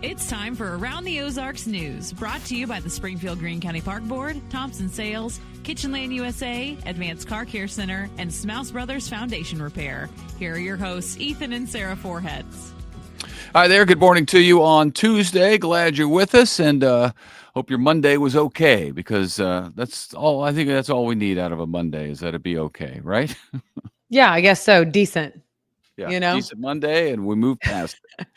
It's time for Around the Ozarks News, brought to you by the Springfield Greene County Park Board, Thompson Sales, Kitchen Lane USA, Advanced Car Care Center, and Smouse Brothers Foundation Repair. Here are your hosts, Ethan and Sarah Foreheads. Hi there. Good morning to you on Tuesday. Glad you're with us, and hope your Monday was okay, because that's all. I think that's all we need out of a Monday, is that it be okay, right? Yeah, I guess so. Decent. Yeah, you know, decent Monday, and we move past it.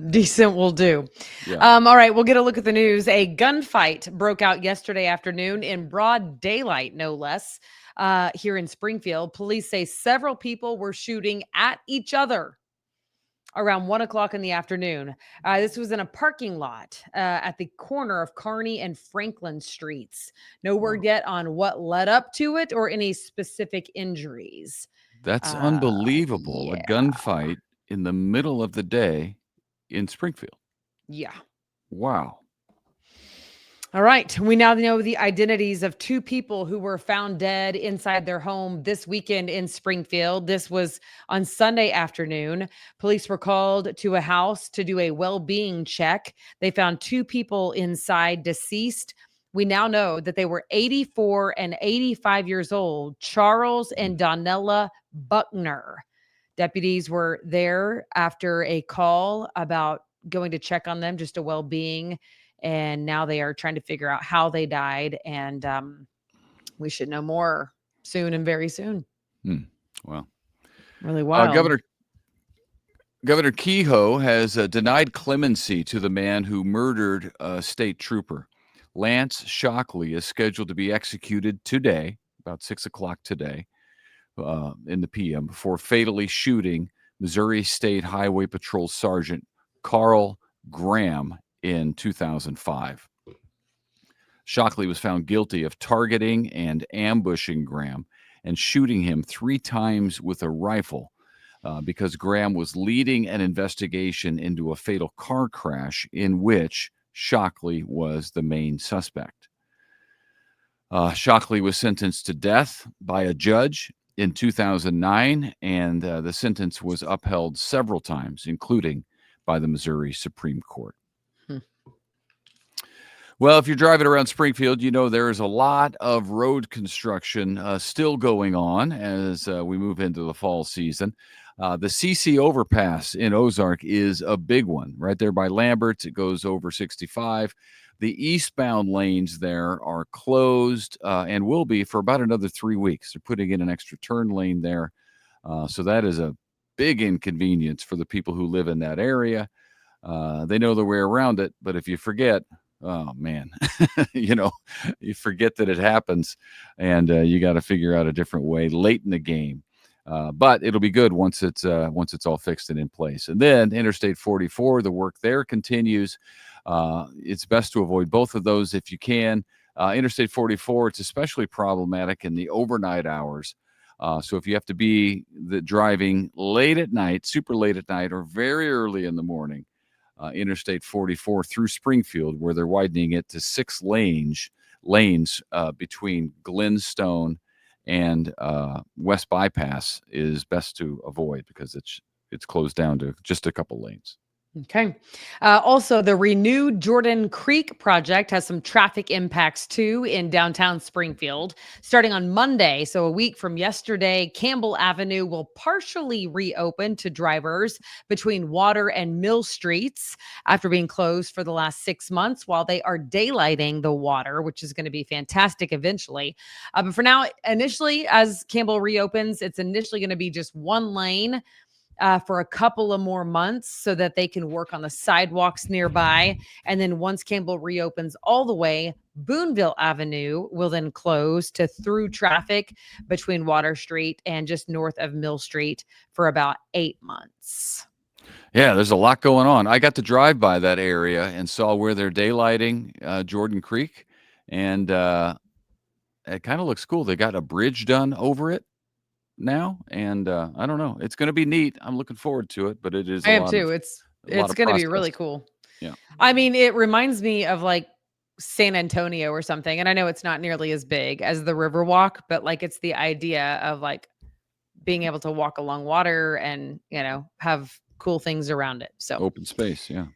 Decent will do. Yeah. All right, we'll get a look at the news. A gunfight broke out yesterday afternoon in broad daylight, no less, here in Springfield. Police say several people were shooting at each other around 1 o'clock in the afternoon. This was in a parking lot at the corner of Kearney and Franklin Streets. No word yet on what led up to it or any specific injuries. That's unbelievable. Yeah. A gunfight in the middle of the day in Springfield. Yeah. Wow. All right. We now know the identities of two people who were found dead inside their home this weekend in Springfield. This was on Sunday afternoon. Police were called to a house to do a well-being check. They found two people inside, deceased. We now know that they were 84 and 85 years old, Charles and Donella Buckner. Deputies were there after a call about going to check on them, just a well-being. And now they are trying to figure out how they died. And we should know more soon and very soon. Well, really wild. Governor Kehoe has denied clemency to the man who murdered a state trooper. Lance Shockley is scheduled to be executed today, about 6 o'clock today, in the p.m., for fatally shooting Missouri State Highway Patrol Sergeant Carl Graham in 2005. Shockley was found guilty of targeting and ambushing Graham and shooting him 3 times with a rifle because Graham was leading an investigation into a fatal car crash in which Shockley was the main suspect. Shockley was sentenced to death by a judge in 2009, and the sentence was upheld several times, including by the Missouri Supreme Court. Well, if you're driving around Springfield, you know there is a lot of road construction still going on as we move into the fall season. The CC overpass in Ozark is a big one. Right there by Lambert's, it goes over 65. The eastbound lanes there are closed and will be for about another 3 weeks. They're putting in an extra turn lane there. So that is a big inconvenience for the people who live in that area. They know their way around it, but if you forget, oh man, you forget that it happens, and you got to figure out a different way late in the game. But it'll be good once it's all fixed and in place. And then Interstate 44, the work there continues. It's best to avoid both of those if you can. Interstate 44, it's especially problematic in the overnight hours. So if you have to be driving late at night, super late at night, or very early in the morning, Interstate 44 through Springfield, where they're widening it to 6 lanes between Glenstone and West Bypass, is best to avoid because it's closed down to just a couple lanes. Okay. Also, the renewed Jordan Creek project has some traffic impacts too in downtown Springfield. Starting on Monday, so a week from yesterday, Campbell Avenue will partially reopen to drivers between Water and Mill Streets after being closed for the last 6 months while they are daylighting the water, which is going to be fantastic eventually. But for now, initially, as Campbell reopens, it's initially going to be just 1 lane for a couple of more months so that they can work on the sidewalks nearby. And then once Campbell reopens all the way, Boonville Avenue will then close to through traffic between Water Street and just north of Mill Street for about 8 months. Yeah, there's a lot going on. I got to drive by that area and saw where they're daylighting Jordan Creek, and it kind of looks cool. They got a bridge done over it now, and I don't know, it's going to be neat. I'm looking forward to it, but it is I am too. It's going to be really cool. Yeah, I mean, it reminds me of like San Antonio or something, and I know it's not nearly as big as the Riverwalk, but like it's the idea of like being able to walk along water and have cool things around it. So open space. Yeah.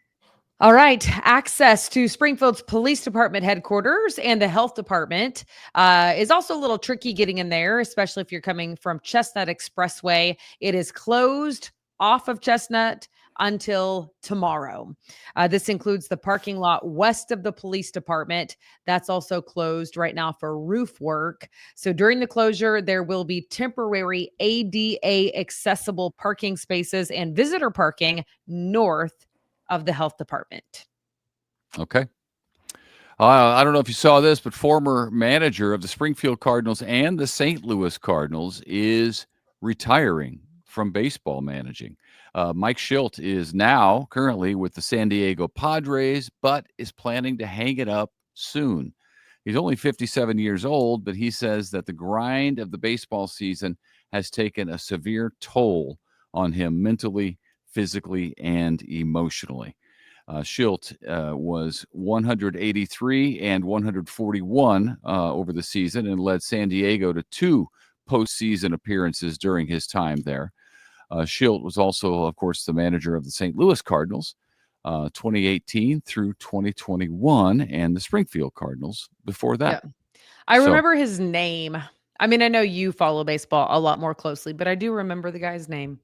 All right. Access to Springfield's police department headquarters and the health department is also a little tricky getting in there, especially if you're coming from Chestnut Expressway. It is closed off of Chestnut until tomorrow. This includes the parking lot west of the police department. That's also closed right now for roof work. So during the closure, there will be temporary ADA accessible parking spaces and visitor parking north of the health department. Okay. I don't know if you saw this, but former manager of the Springfield Cardinals and the St. Louis Cardinals is retiring from baseball managing. Mike Schilt is now currently with the San Diego Padres, but is planning to hang it up soon. He's only 57 years old, but he says that the grind of the baseball season has taken a severe toll on him mentally, physically, and emotionally. Schilt was 183 and 141 over the season and led San Diego to 2 postseason appearances during his time there. Schilt was also, of course, the manager of the St. Louis Cardinals 2018 through 2021 and the Springfield Cardinals before that. Yeah. I remember his name. I mean, I know you follow baseball a lot more closely, but I do remember the guy's name.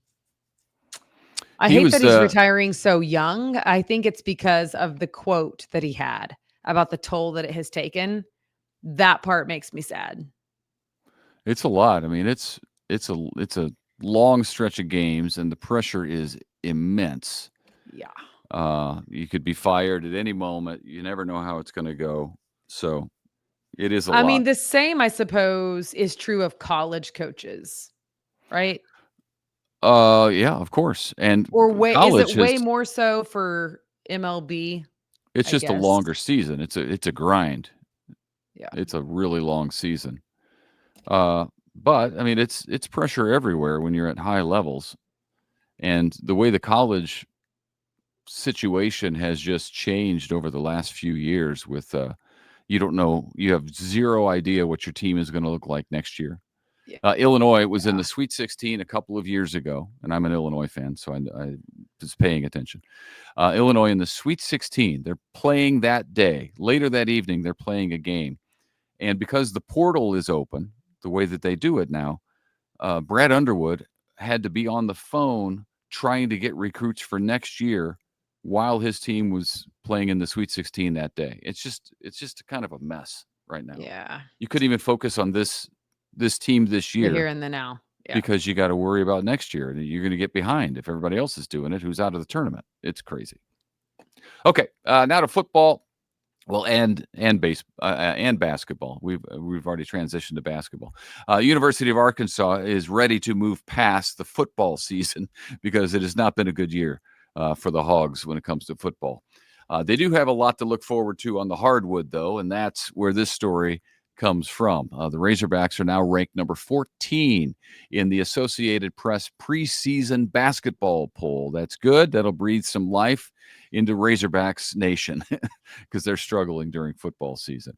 I hate that he's retiring so young. I think it's because of the quote that he had about the toll that it has taken. That part makes me sad. It's a lot. I mean, it's a long stretch of games, and the pressure is immense. Yeah. You could be fired at any moment. You never know how it's going to go. So it is a I lot. mean, the same, I suppose, is true of college coaches, right? Yeah, of course. And Or is it college way more so for MLB? it's I just a guess. longer season. It's a grind. Yeah. It's a really long season. But I mean, it's pressure everywhere when you're at high levels. And the way the college situation has just changed over the last few years with you don't know, you have zero idea what your team is going to look like next year. Yeah. Illinois was in the Sweet 16 a couple of years ago, and I'm an Illinois fan, so I was paying attention. Illinois in the Sweet 16, they're playing that day. Later that evening, they're playing a game. And because the portal is open, the way that they do it now, Brad Underwood had to be on the phone trying to get recruits for next year while his team was playing in the Sweet 16 that day. It's just kind of a mess right now. Yeah. You couldn't even focus on this team this The year here and the now. Yeah. because you got to worry about next year, and you're going to get behind if everybody else is doing it who's out of the tournament. It's crazy. Okay, now to football. Well, and basketball. We've already transitioned to basketball. University of Arkansas is ready to move past the football season because it has not been a good year for the Hogs when it comes to football. They do have a lot to look forward to on the hardwood, though, and that's where this story comes from. The Razorbacks are now ranked number 14 in the Associated Press preseason basketball poll. That's good. That'll breathe some life into Razorbacks Nation because they're struggling during football season.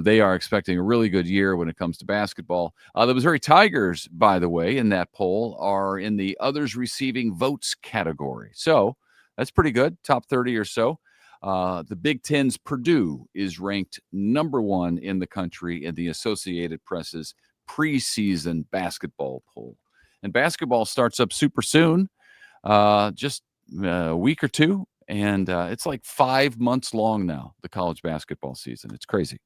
They are expecting a really good year when it comes to basketball. The Missouri Tigers, by the way, in that poll are in the others receiving votes category. So that's pretty good, top 30 or so. The Big Ten's Purdue is ranked number 1 in the country in the Associated Press's preseason basketball poll. And basketball starts up super soon, just a week or two. And it's like 5 months long now, the college basketball season. It's crazy.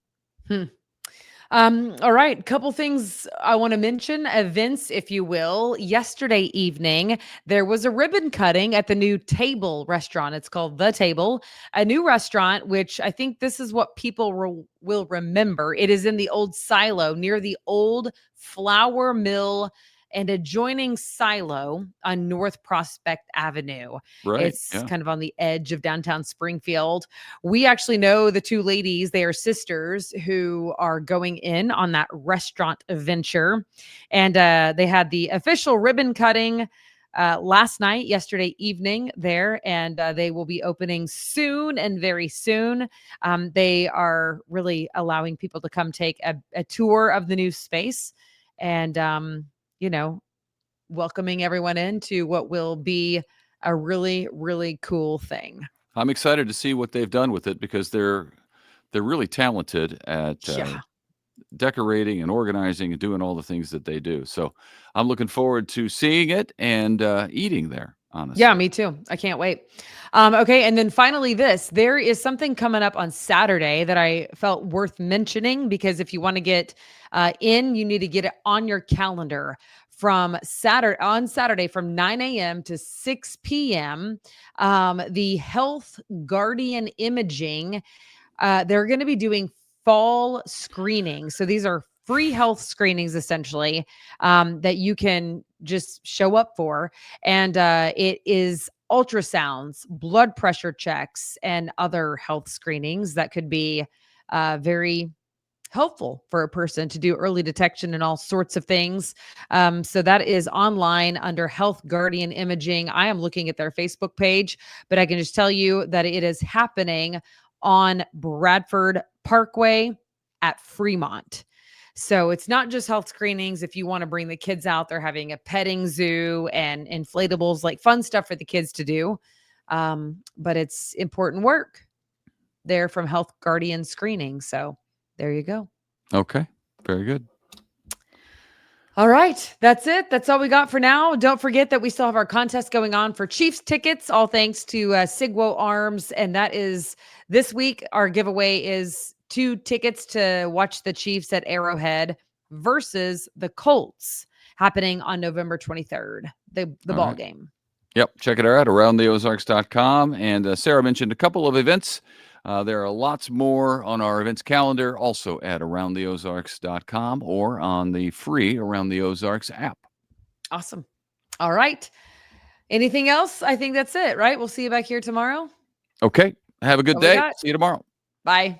All right. Couple things I want to mention, events, if you will. Yesterday evening, there was a ribbon cutting at the new Table restaurant. It's called The Table, a new restaurant, which I think this is what people will remember. It is in the old silo near the old flour mill and adjoining silo on North Prospect Avenue. Right. It's kind of on the edge of downtown Springfield. We actually know the two ladies. They are sisters who are going in on that restaurant venture. And they had the official ribbon cutting yesterday evening there, and they will be opening soon and very soon. They are really allowing people to come take a tour of the new space and, welcoming everyone into what will be a really, really cool thing. I'm excited to see what they've done with it because they're really talented at Yeah. decorating and organizing and doing all the things that they do. So I'm looking forward to seeing it and eating there, honestly. Yeah, me too. I can't wait. Okay, and then finally there is something coming up on Saturday that I felt worth mentioning because if you want to get in, you need to get it on your calendar from Saturday from 9 a.m. to 6 p.m. The Health Guardian Imaging, they're going to be doing fall screenings. So these are free health screenings essentially that you can just show up for. And it is ultrasounds, blood pressure checks, and other health screenings that could be very helpful for a person to do early detection and all sorts of things. So that is online under Health Guardian Imaging. I am looking at their Facebook page, but I can just tell you that it is happening on Bradford Parkway at Fremont. So it's not just health screenings. If you want to bring the kids out, they're having a petting zoo and inflatables, like fun stuff for the kids to do. But it's important work there from Health Guardian Screening. So there you go. Okay. Very good. All right. That's it. That's all we got for now. Don't forget that we still have our contest going on for Chiefs tickets, all thanks to Sigwo Arms. And that is this week. Our giveaway is 2 tickets to watch the Chiefs at Arrowhead versus the Colts happening on November 23rd, the ball game. Yep. Check it out, aroundtheozarks.com. And Sarah mentioned a couple of events. There are lots more on our events calendar, also at aroundtheozarks.com or on the free Around the Ozarks app. Awesome. All right. Anything else? I think that's it, right? We'll see you back here tomorrow. Okay. Have a good day. See you tomorrow. Bye.